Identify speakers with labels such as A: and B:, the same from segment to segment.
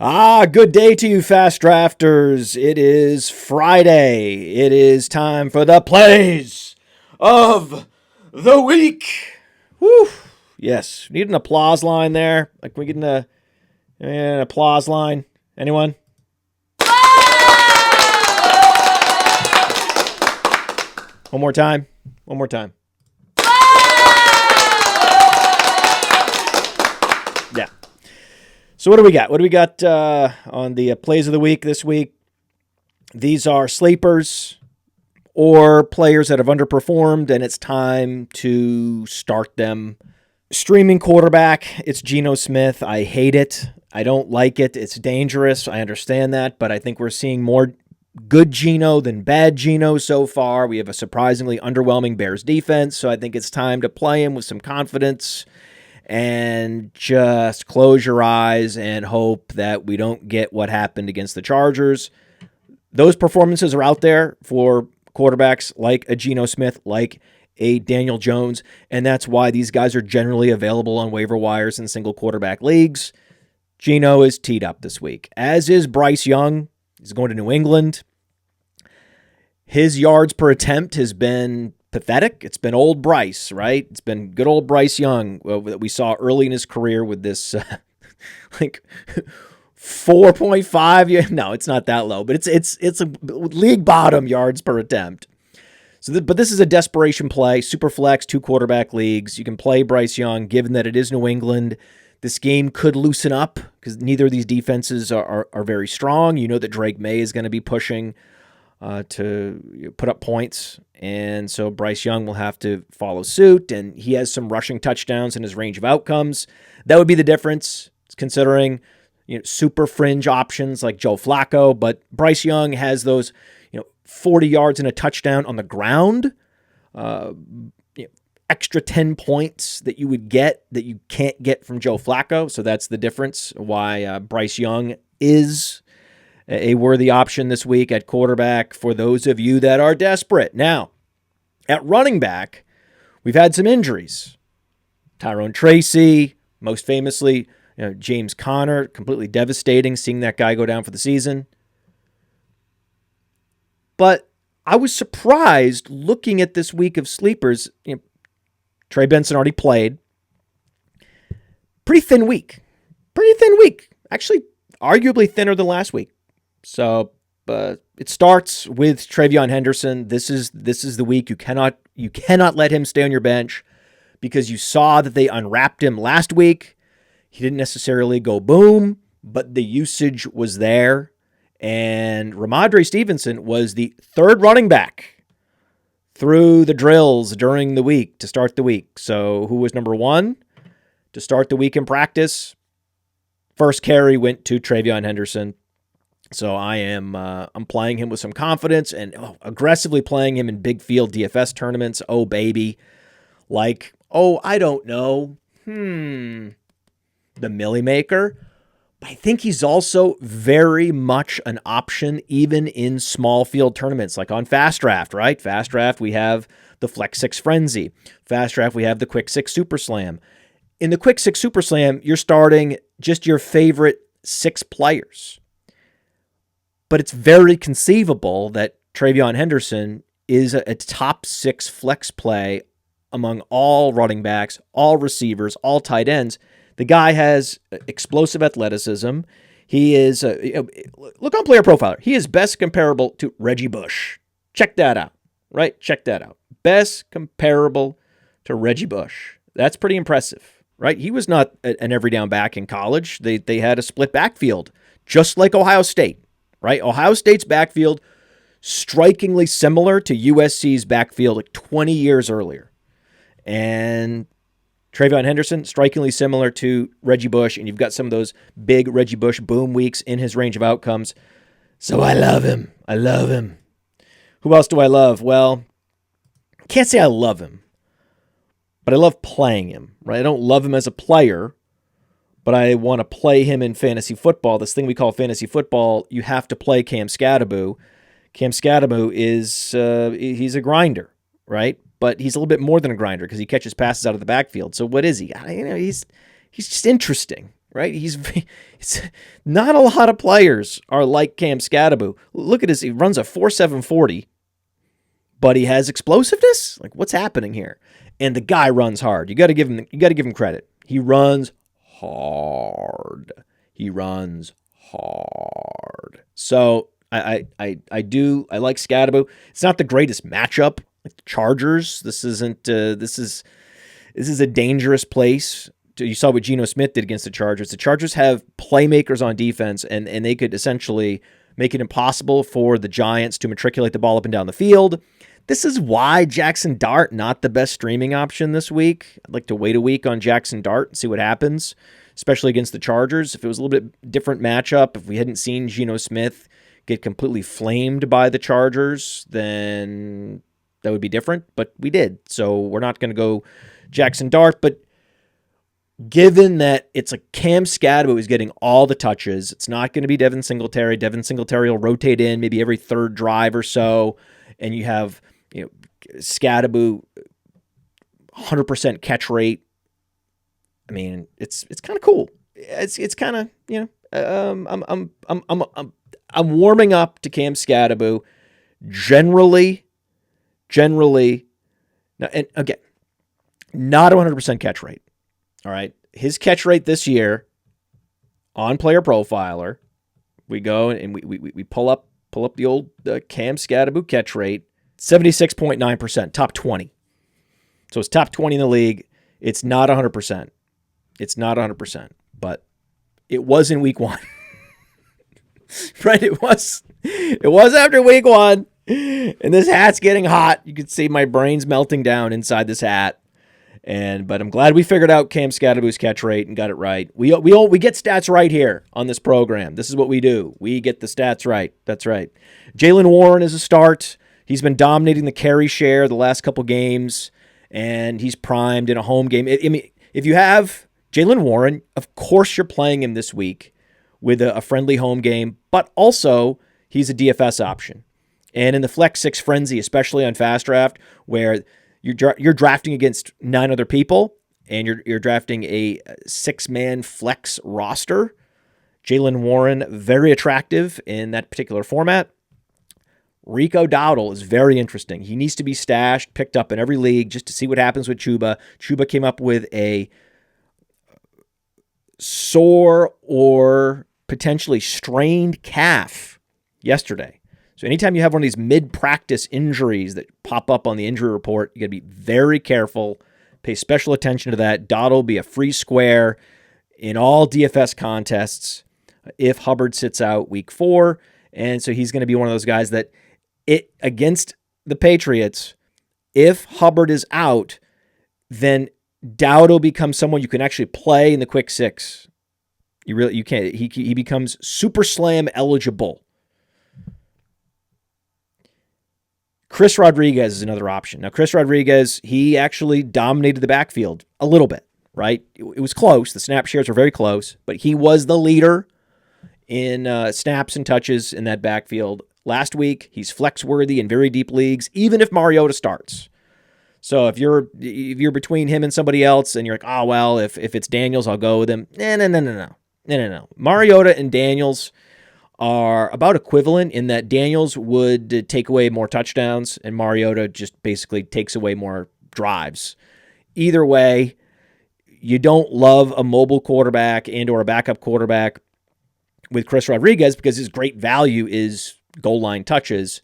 A: Good day to you, fast drafters. It is Friday. It is time for the plays of the week. Woo! Yes, need an applause line there. Like, we get an applause line. Anyone? One more time. One more time. Yeah. So what do we got? What do we got on the plays of the week this week? These are sleepers or players that have underperformed, and it's time to start them. Streaming quarterback, it's Geno Smith. I hate it. I don't like it. It's dangerous. I understand that, but I think we're seeing more good Geno than bad Geno so far. We have a surprisingly underwhelming Bears defense, so I think it's time to play him with some confidence and just close your eyes and hope that we don't get what happened against the Chargers. Those performances are out there for quarterbacks like a Geno Smith, like a Daniel Jones, and that's why these guys are generally available on waiver wires in single quarterback leagues. Geno is teed up this week, as is Bryce Young. He's going to New England. His yards per attempt has been pathetic. It's been old Bryce, right? It's been good old Bryce Young that we saw early in his career with this like 4.5. No, it's not that low, but it's a league bottom yards per attempt. But this is a desperation play. Super flex, 2 quarterback leagues. You can play Bryce Young, given that it is New England. This game could loosen up because neither of these defenses are very strong. You know that Drake May is going to be pushing to put up points, and so Bryce Young will have to follow suit, and he has some rushing touchdowns in his range of outcomes. That would be the difference, considering super fringe options like Joe Flacco, but Bryce Young has those 40 yards and a touchdown on the ground, extra 10 points that you would get that you can't get from Joe Flacco. So that's the difference why Bryce Young is a worthy option this week at quarterback for those of you that are desperate. Now, at running back, we've had some injuries. Tyrone Tracy, most famously, James Conner, completely devastating seeing that guy go down for the season. But I was surprised looking at this week of sleepers. Trey Benson already played. Pretty thin week. Actually, arguably thinner than last week. So it starts with Travion Henderson. This is the week you cannot let him stay on your bench because you saw that they unwrapped him last week. He didn't necessarily go boom, but the usage was there. And Ramondre Stevenson was the third running back through the drills during the week to start the week. So who was number 1 to start the week in practice? First carry went to Travion Henderson. So I'm playing him with some confidence and aggressively playing him in big field DFS tournaments. Oh, baby. I don't know. The Millie Maker. But I think he's also very much an option even in small field tournaments, like on Fast Draft, right? Fast Draft, we have the Flex 6 Frenzy. Fast Draft, we have the Quick 6 Super Slam. In the Quick 6 Super Slam, you're starting just your favorite 6 players. But it's very conceivable that Travion Henderson is a top 6 flex play among all running backs, all receivers, all tight ends. The guy has explosive athleticism. He is, look on Player Profiler. He is best comparable to Reggie Bush. Check that out, right? Check that out. Best comparable to Reggie Bush. That's pretty impressive, right? He was not an every down back in college. They had a split backfield, just like Ohio State, right? Ohio State's backfield, strikingly similar to USC's backfield like 20 years earlier. And Travion Henderson, strikingly similar to Reggie Bush, and you've got some of those big Reggie Bush boom weeks in his range of outcomes. So I love him. Who else do I love? Well, I can't say I love him, but I love playing him, right? I don't love him as a player, but I want to play him in fantasy football. This thing we call fantasy football, you have to play Cam Scatterbo. Cam Scatterbo is he's a grinder, right? But he's a little bit more than a grinder because he catches passes out of the backfield. So what is he? He's just interesting. right? It's not a lot of players are like Cam Scadaboo. Look at his, he runs a 4.740, but he has explosiveness. Like, what's happening here? And the guy runs hard. You got to give him credit. He runs hard. He runs hard. So I like Scadaboo. It's not the greatest matchup. Like the Chargers, this is a dangerous place. You saw what Geno Smith did against the Chargers. The Chargers have playmakers on defense, and they could essentially make it impossible for the Giants to matriculate the ball up and down the field. This is why Jackson Dart, not the best streaming option this week. I'd like to wait a week on Jackson Dart and see what happens, especially against the Chargers. If it was a little bit different matchup, if we hadn't seen Geno Smith get completely flamed by the Chargers, then that would be different, but we did. So we're not going to go Jackson Dart, but given that it's a Cam Scadaboo who's getting all the touches, it's not going to be Devin Singletary. Devin Singletary will rotate in maybe every third drive or so, and you have Scadaboo 100% catch rate. I mean, it's kind of cool. It's kind of I'm warming up to Cam Scadaboo. Generally, now, and again, not 100% catch rate. All right, his catch rate this year on Player Profiler, we go and we pull up the old Cam Scadaboo catch rate, 76.9%, top 20. So it's top 20 in the league. It's not 100%. It's not 100%, but it was in week 1. Right? It was after week 1. And this hat's getting hot. You can see my brain's melting down inside this hat. But I'm glad we figured out Cam Scadaboo's catch rate and got it right. We get stats right here on this program. This is what we do. We get the stats right. That's right. Jaylen Warren is a start. He's been dominating the carry share the last couple games, and he's primed in a home game. I mean, if you have Jaylen Warren, of course you're playing him this week with a friendly home game, but also he's a DFS option. And in the Flex 6 frenzy, especially on Fast Draft, where you're drafting against 9 other people, and you're drafting a 6-man flex roster, Jaylen Warren, very attractive in that particular format. Rico Dowdle is very interesting. He needs to be stashed, picked up in every league just to see what happens with Chuba. Chuba came up with a sore or potentially strained calf yesterday. So anytime you have one of these mid-practice injuries that pop up on the injury report, you got to be very careful, pay special attention to that. Dowdle will be a free square in all DFS contests if Hubbard sits out week 4. And so he's going to be one of those guys that against the Patriots, if Hubbard is out, then Dowdle becomes someone you can actually play in the quick 6. You can't. He becomes super slam eligible. Chris Rodriguez is another option. Now, Chris Rodriguez, he actually dominated the backfield a little bit, right? It was close. The snap shares were very close, but he was the leader in snaps and touches in that backfield. Last week, he's flex-worthy in very deep leagues, even if Mariota starts. So if you're between him and somebody else, and you're like, oh, well, if it's Daniels, I'll go with him. No. Mariota and Daniels are about equivalent in that Daniels would take away more touchdowns and Mariota just basically takes away more drives. Either way, you don't love a mobile quarterback and or a backup quarterback with Chris Rodriguez because his great value is goal line touches.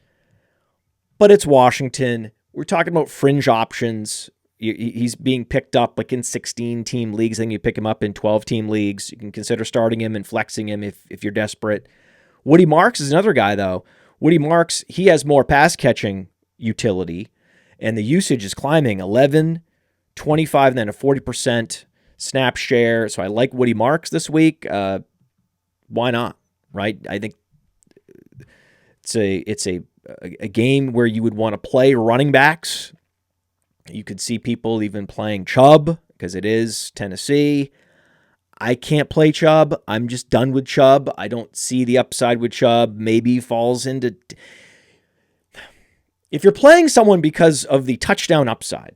A: But it's Washington. We're talking about fringe options. He's being picked up like in 16-team leagues. Then you pick him up in 12-team leagues. You can consider starting him and flexing him if you're desperate. Woody Marks is another guy, though. Woody Marks, he has more pass-catching utility, and the usage is climbing 11, 25, and then a 40% snap share. So I like Woody Marks this week. Why not, right? I think it's a game where you would want to play running backs. You could see people even playing Chubb because it is Tennessee. I can't play Chubb. I'm just done with Chubb. I don't see the upside with Chubb. Maybe falls into... If you're playing someone because of the touchdown upside,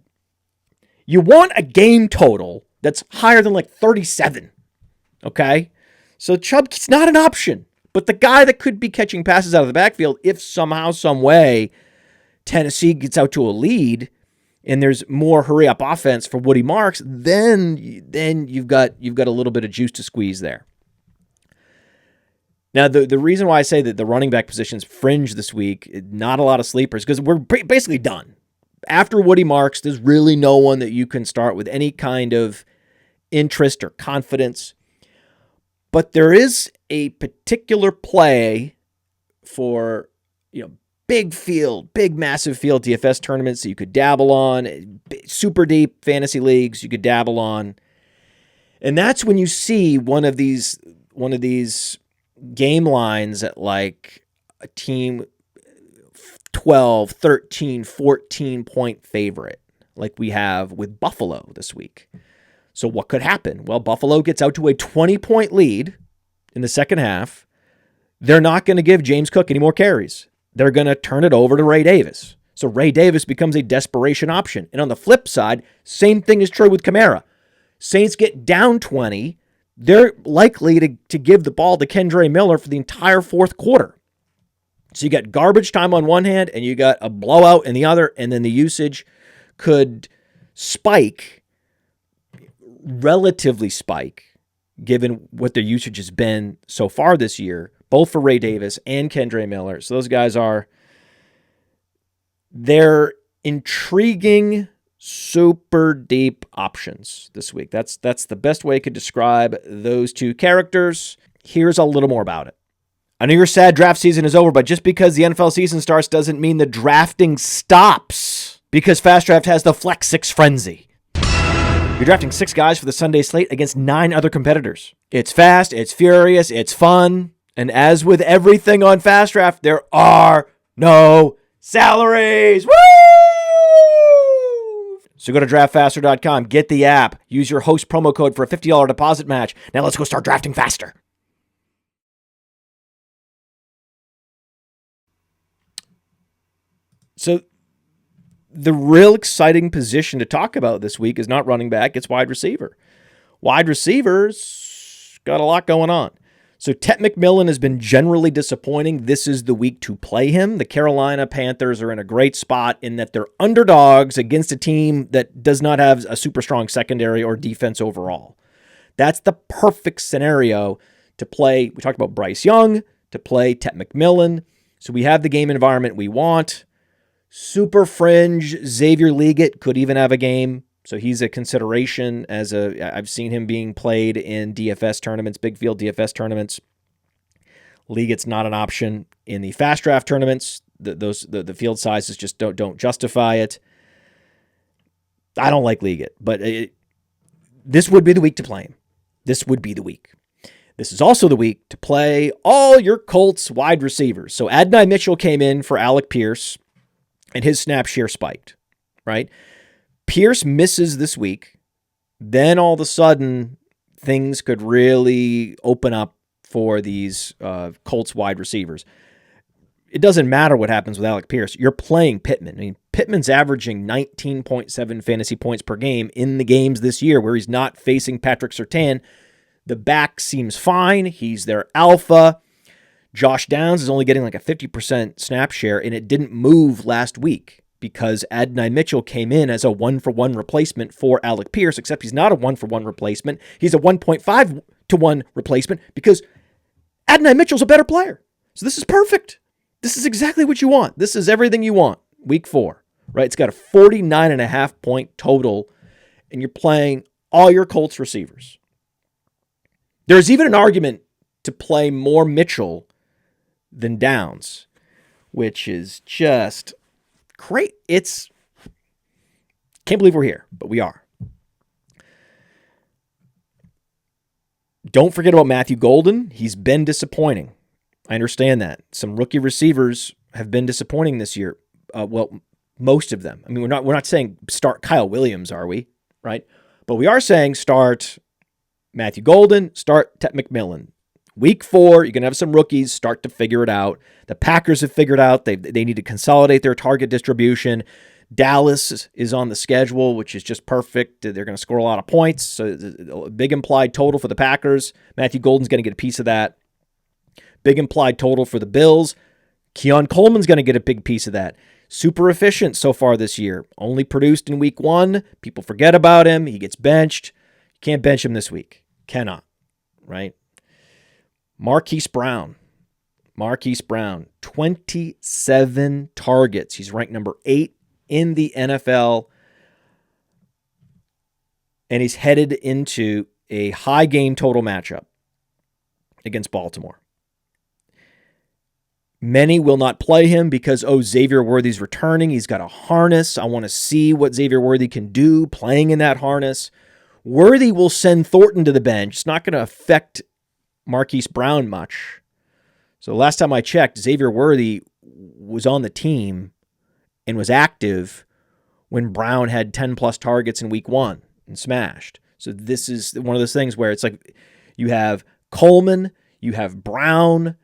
A: you want a game total that's higher than like 37. Okay? So Chubb's not an option. But the guy that could be catching passes out of the backfield, if somehow, some way, Tennessee gets out to a lead and there's more hurry up offense for Woody Marks, then you've got a little bit of juice to squeeze there. Now, the reason why I say that the running back position's fringe this week, not a lot of sleepers, because we're basically done. After Woody Marks, there's really no one that you can start with any kind of interest or confidence. But there is a particular play for, big field, big massive field DFS tournaments that you could dabble on, super deep fantasy leagues you could dabble on. And that's when you see one of these game lines at like a team 12, 13, 14 point favorite, like we have with Buffalo this week. So what could happen? Well, Buffalo gets out to a 20-point lead in the second half. They're not going to give James Cook any more carries. They're going to turn it over to Ray Davis. So Ray Davis becomes a desperation option. And on the flip side, same thing is true with Kamara. Saints get down 20. They're likely to give the ball to Kendre Miller for the entire fourth quarter. So you got garbage time on one hand, and you got a blowout in the other, and then the usage could relatively spike, given what their usage has been so far this year, both for Ray Davis and Kendre Miller. So those guys they're intriguing, super deep options this week. That's the best way I could describe those two characters. Here's a little more about it. I know your sad draft season is over, but just because the NFL season starts doesn't mean the drafting stops, because Fast Draft has the Flex 6 Frenzy. You're drafting 6 guys for the Sunday slate against 9 other competitors. It's fast, it's furious, it's fun, and as with everything on Fast Draft, there are no salaries. Woo! So go to draftfaster.com, get the app, use your host promo code for a $50 deposit match. Now let's go start drafting faster. So the real exciting position to talk about this week is not running back, it's wide receiver. Wide receivers got a lot going on. So Tet McMillan has been generally disappointing. This is the week to play him. The Carolina Panthers are in a great spot in that they're underdogs against a team that does not have a super strong secondary or defense overall. That's the perfect scenario to play. We talked about Bryce Young, to play Tet McMillan. So we have the game environment we want. Super fringe, Xavier Legette could even have a game. So he's a consideration I've seen him being played in DFS tournaments, big field DFS tournaments. Legette's not an option in the fast draft tournaments. The field sizes just don't justify it. I don't like Legette, but this would be the week to play him. This would be the week. This is also the week to play all your Colts wide receivers. So Adonai Mitchell came in for Alec Pierce, and his snap share spiked, right? Pierce misses this week. Then all of a sudden, things could really open up for these Colts wide receivers. It doesn't matter what happens with Alec Pierce. You're playing Pittman. I mean, Pittman's averaging 19.7 fantasy points per game in the games this year where he's not facing Patrick Surtain. The back seems fine. He's their alpha. Josh Downs is only getting like a 50% snap share, and it didn't move last week because Adonai Mitchell came in as a 1-for-1 replacement for Alec Pierce, except he's not a 1-for-1 replacement. He's a 1.5-to-1 replacement because Adonai Mitchell's a better player. So this is perfect. This is exactly what you want. This is everything you want. Week 4, right? It's got a 49.5 point total, and you're playing all your Colts receivers. There's even an argument to play more Mitchell than Downs, which is just great. Can't believe we're here, but we are. Don't forget about Matthew Golden. He's been disappointing. I understand that. Some rookie receivers have been disappointing this year. Well, most of them. I mean, we're not saying start Kyle Williams, are we? Right? But we are saying start Matthew Golden, start Tet McMillan. Week 4, you're going to have some rookies start to figure it out. The Packers have figured out they need to consolidate their target distribution. Dallas is on the schedule, which is just perfect. They're going to score a lot of points. So a big implied total for the Packers. Matthew Golden's going to get a piece of that. Big implied total for the Bills. Keon Coleman's going to get a big piece of that. Super efficient so far this year. Only produced in week 1. People forget about him. He gets benched. You can't bench him this week. Cannot. Right? Marquise Brown, 27 targets. He's ranked number 8 in the NFL. And he's headed into a high game total matchup against Baltimore. Many will not play him because, Xavier Worthy's returning. He's got a harness. I want to see what Xavier Worthy can do playing in that harness. Worthy will send Thornton to the bench. It's not going to affect Marquise Brown much. So last time I checked, Xavier Worthy was on the team and was active when Brown had 10-plus targets in week 1 and smashed. So this is one of those things where it's like you have Coleman, you have Brown.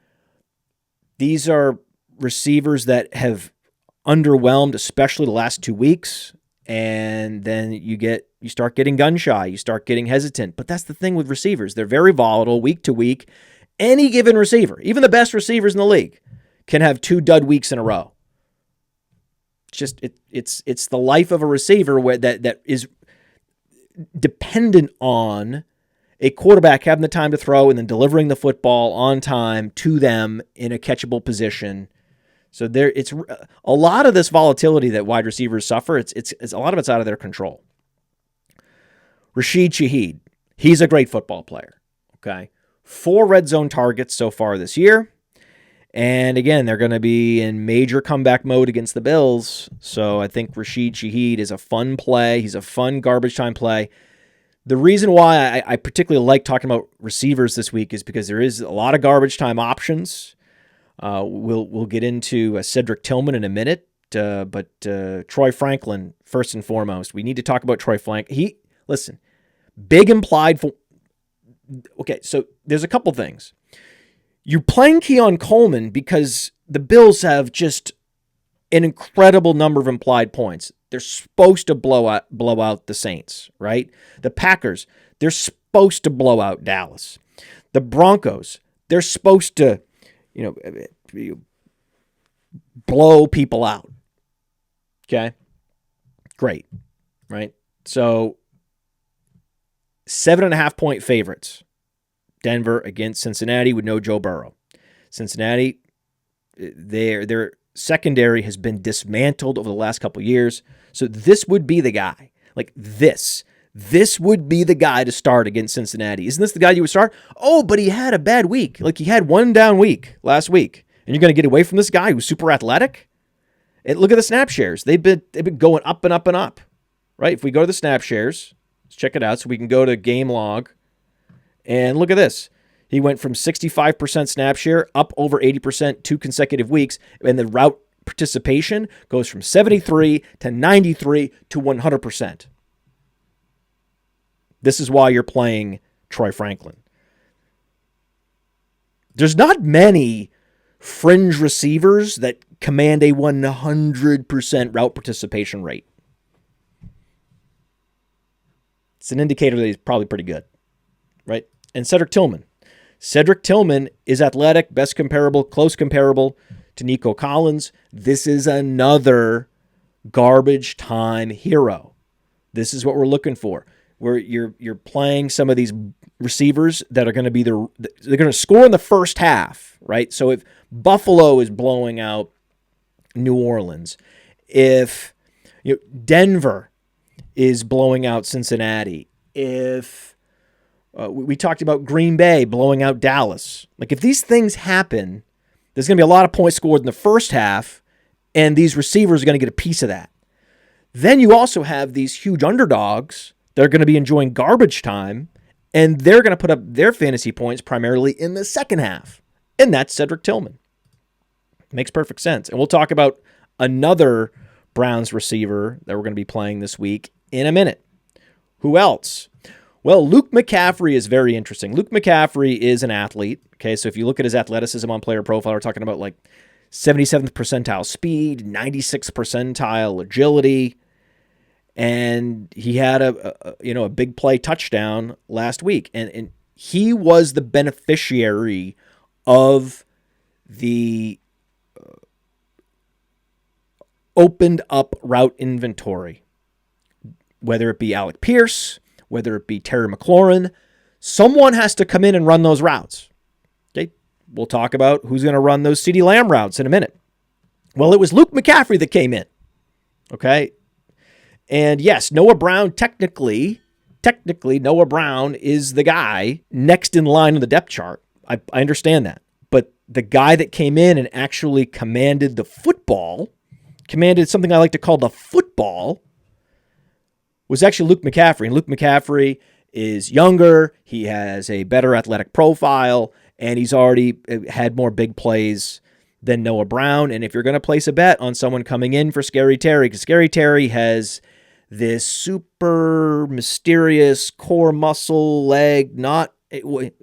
A: These are receivers that have underwhelmed, especially the last 2 weeks. And then you start getting gun shy. You start getting hesitant. But that's the thing with receivers. They're very volatile week to week. Any given receiver, even the best receivers in the league, can have 2 dud weeks in a row. It's just it's the life of a receiver where that is dependent on a quarterback having the time to throw and then delivering the football on time to them in a catchable position. So it's a lot of this volatility that wide receivers suffer. It's a lot of it's out of their control. Rashid Shaheed, he's a great football player. Okay, 4 red zone targets so far this year, and again they're going to be in major comeback mode against the Bills. So I think Rashid Shaheed is a fun play. He's a fun garbage time play. The reason why I particularly like talking about receivers this week is because there is a lot of garbage time options. We'll get into Cedric Tillman in a minute, but Troy Franklin first and foremost. We need to talk about Troy Franklin. Listen, big implied. Okay, so there's a couple things. You're playing Keon Coleman because the Bills have just an incredible number of implied points. They're supposed to blow out the Saints, right? The Packers, they're supposed to blow out Dallas. The Broncos, they're supposed to, blow people out. Okay? Great, right? So 7.5 point favorites. Denver against Cincinnati with no Joe Burrow. Cincinnati, their secondary has been dismantled over the last couple of years. So this would be the guy. Like this would be the guy to start against Cincinnati. Isn't this the guy you would start? Oh, but he had a bad week. Like he had one down week last week. And you're going to get away from this guy who's super athletic? And look at the snap shares. They've been going up and up and up. Right? If we go to the snap shares, let's check it out so we can go to game log. And look at this. He went from 65% snap share up over 80% 2 consecutive weeks. And the route participation goes from 73 to 93 to 100%. This is why you're playing Troy Franklin. There's not many fringe receivers that command a 100% route participation rate. It's an indicator that he's probably pretty good, right? And Cedric Tillman. Cedric Tillman is athletic, best comparable, close comparable to Nico Collins. This is another garbage time hero. This is what we're looking for. Where you're playing some of these receivers that are going to be they're going to score in the first half, right? So if Buffalo is blowing out New Orleans, if Denver is blowing out Cincinnati, if we talked about Green Bay blowing out Dallas. Like if these things happen, there's going to be a lot of points scored in the first half, and these receivers are going to get a piece of that. Then you also have these huge underdogs that are going to be enjoying garbage time, and they're going to put up their fantasy points primarily in the second half, and that's Cedric Tillman. Makes perfect sense. And we'll talk about another Browns receiver that we're going to be playing this week in a minute. Who else? Well, Luke McCaffrey is very interesting. Luke McCaffrey is an athlete. Okay, so if you look at his athleticism on Player Profile, we're talking about like 77th percentile speed, 96th percentile agility, and he had a big play touchdown last week, and he was the beneficiary of the opened up route inventory, whether it be Alec Pierce, whether it be Terry McLaurin. Someone has to come in and run those routes. Okay, we'll talk about who's going to run those CeeDee Lamb routes in a minute. Well, it was Luke McCaffrey that came in. Okay, and yes, Noah Brown technically, Noah Brown is the guy next in line on the depth chart. I understand that. But the guy that came in and actually commanded the football, commanded something I like to call the football, was actually Luke McCaffrey. And Luke McCaffrey is younger. He has a better athletic profile, and he's already had more big plays than Noah Brown. And if you're going to place a bet on someone coming in for Scary Terry, because Scary Terry has this super mysterious core muscle leg,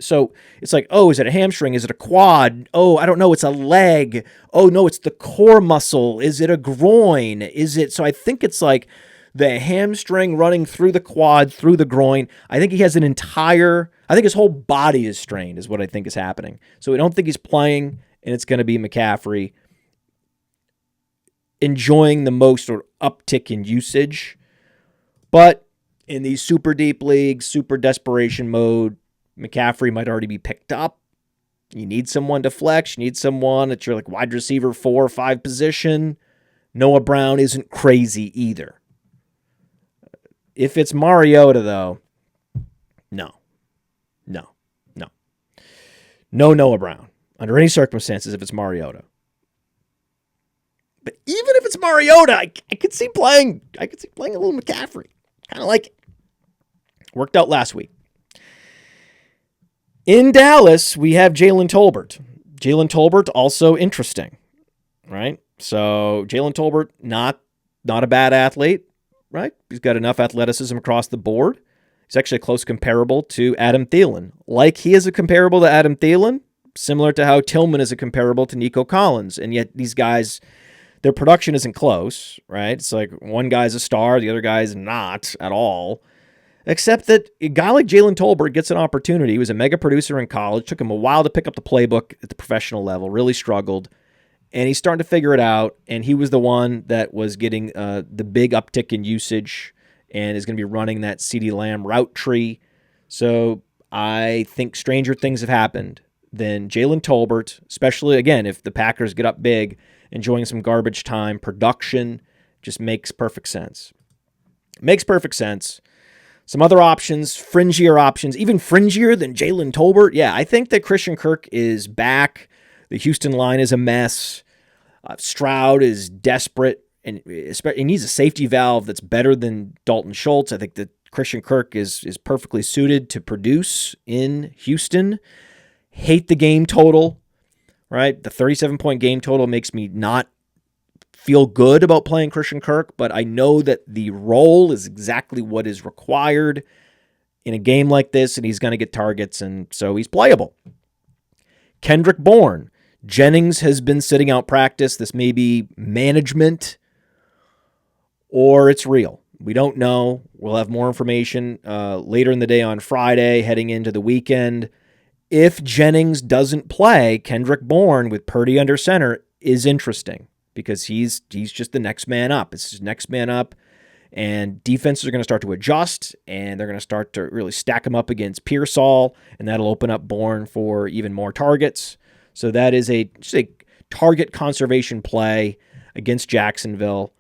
A: so it's like, oh, is it a hamstring? Is it a quad? Oh, I don't know. It's a leg. Oh, no, it's the core muscle. Is it a groin? So I think it's like the hamstring running through the quad, through the groin. I think he has I think his whole body is strained is what I think is happening. So I don't think he's playing, and it's going to be McCaffrey enjoying the most or uptick in usage. But in these super deep leagues, super desperation mode, McCaffrey might already be picked up. You need someone to flex. You need someone at your wide receiver 4 or 5 position. Noah Brown isn't crazy either. If it's Mariota, though, no. No Noah Brown. Under any circumstances, if it's Mariota. But even if it's Mariota, I could see playing a little McCaffrey. Kind of like it. Worked out last week. In Dallas, we have Jalen Tolbert. Jalen Tolbert, also interesting, right? So Jalen Tolbert, not a bad athlete, right? He's got enough athleticism across the board. He's actually a close comparable to Adam Thielen. Like he is a comparable to Adam Thielen, similar to how Tillman is a comparable to Nico Collins. And yet these guys, their production isn't close, right? It's like one guy's a star, the other guy's not at all. Except that a guy like Jalen Tolbert gets an opportunity. He was a mega producer in college. Took him a while to pick up the playbook at the professional level. Really struggled. And he's starting to figure it out. And he was the one that was getting the big uptick in usage and is going to be running that CeeDee Lamb route tree. So I think stranger things have happened than Jalen Tolbert, especially, again, if the Packers get up big, enjoying some garbage time. Production just makes perfect sense. Makes perfect sense. Some other options, fringier options, even fringier than Jalen Tolbert. Yeah, I think that Christian Kirk is back. The Houston line is a mess. Stroud is desperate, and he needs a safety valve that's better than Dalton Schultz. I think that Christian Kirk is perfectly suited to produce in Houston. Hate the game total, right? The 37-point game total makes me not feel good about playing Christian Kirk, but I know that the role is exactly what is required in a game like this, and he's going to get targets, and so he's playable. Kendrick Bourne. Jennings has been sitting out practice. This may be management, or it's real. We don't know. We'll have more information later in the day on Friday, heading into the weekend. If Jennings doesn't play, Kendrick Bourne with Purdy under center is interesting because he's just the next man up. It's his next man up, and defenses are going to start to adjust, and they're going to start to really stack him up against Pearsall, and that'll open up Bourne for even more targets. So that is just a target conservation play against Jacksonville.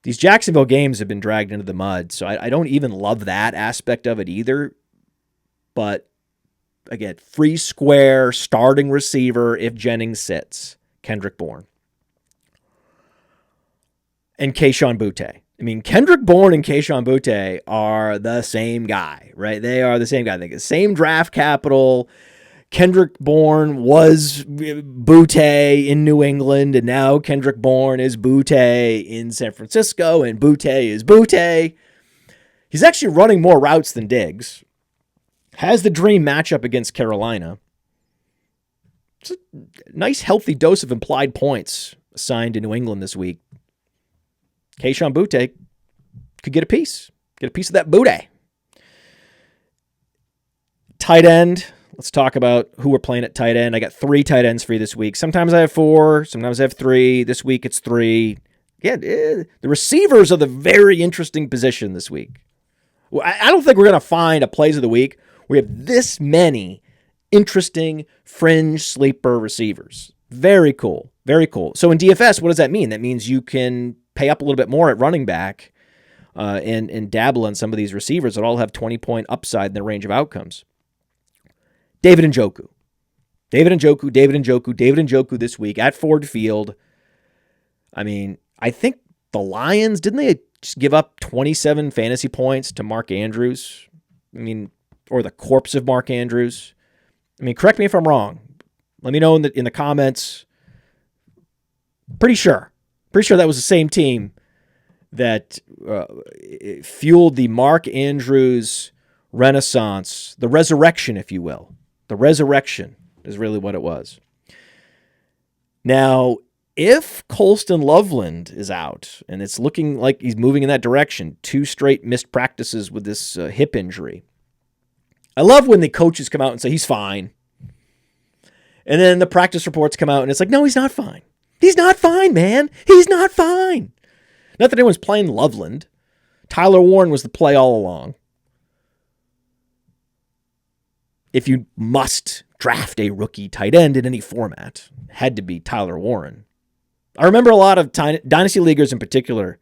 A: These Jacksonville games have been dragged into the mud, so I don't even love that aspect of it either. But again, free square, starting receiver if Jennings sits, Kendrick Bourne. And Kayshon Boutte. I mean, Kendrick Bourne and Kayshon Boutte are the same guy, right? They are the same guy. They get the same draft capital. Kendrick Bourne was Boutte in New England, and now Kendrick Bourne is Boutte in San Francisco, and Boutte is Boutte. He's actually running more routes than Diggs. Has the dream matchup against Carolina. It's a nice, healthy dose of implied points assigned to New England this week. Kayshon Boutte could get a piece of that booty. Tight end. Let's talk about who we're playing at tight end. I got 3 tight ends for you this week. Sometimes I have 4. Sometimes I have 3. This week it's 3. Yeah, the receivers are the very interesting position this week. Well, I don't think we're going to find a plays of the week where we have this many interesting fringe sleeper receivers. Very cool. Very cool. So in DFS, what does that mean? That means you can pay up a little bit more at running back and dabble on some of these receivers that all have 20-point upside in their range of outcomes. David Njoku this week at Ford Field. I mean, I think the Lions, didn't they just give up 27 fantasy points to Mark Andrews? I mean, or the corpse of Mark Andrews. I mean, correct me if I'm wrong. Let me know in the comments. Pretty sure that was the same team that fueled the Mark Andrews renaissance, the resurrection, if you will. The resurrection is really what it was. Now, if Colston Loveland is out, and it's looking like he's moving in that direction, 2 straight missed practices with this hip injury. I love when the coaches come out and say, he's fine. And then the practice reports come out, and it's like, no, he's not fine. He's not fine, man. He's not fine. Not that anyone's playing Loveland. Tyler Warren was the play all along. If you must draft a rookie tight end in any format, had to be Tyler Warren. I remember a lot of Dynasty Leaguers in particular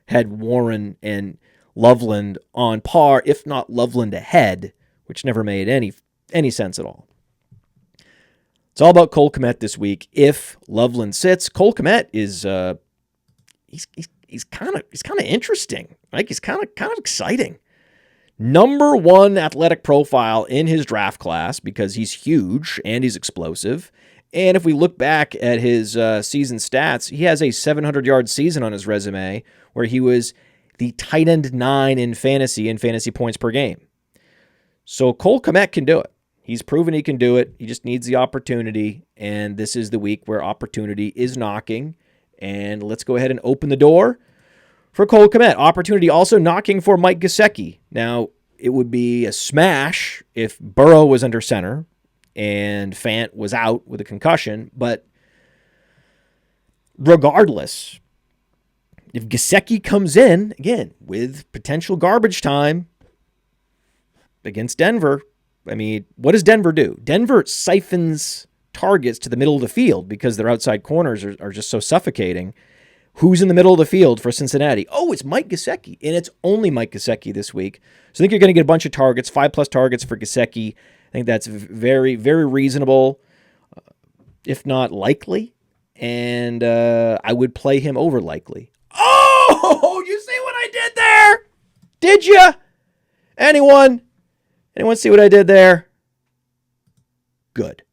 A: had Warren and Loveland on par, if not Loveland ahead, which never made any sense at all. It's all about Cole Kmet this week. If Loveland sits, Cole Kmet is he's kind of interesting. Like he's kind of exciting. Number 1 athletic profile in his draft class because he's huge and he's explosive. And if we look back at his season stats, he has a 700-yard season on his resume where he was the tight end 9 in fantasy points per game. So Cole Kmet can do it. He's proven he can do it. He just needs the opportunity, and this is the week where opportunity is knocking. And let's go ahead and open the door for Cole Kmet. Opportunity also knocking for Mike Gesicki. Now, it would be a smash if Burrow was under center and Fant was out with a concussion, but regardless, if Gesicki comes in, again, with potential garbage time against Denver, I mean, what does Denver do? Denver siphons targets to the middle of the field because their outside corners are just so suffocating. Who's in the middle of the field for Cincinnati? Oh, it's Mike Gesicki, and it's only Mike Gesicki this week. So I think you're going to get a bunch of targets, 5+ targets for Gesicki. I think that's very, very reasonable, if not likely, and I would play him over likely. Oh, you see what I did there? Did you? Anyone see what I did there? Good.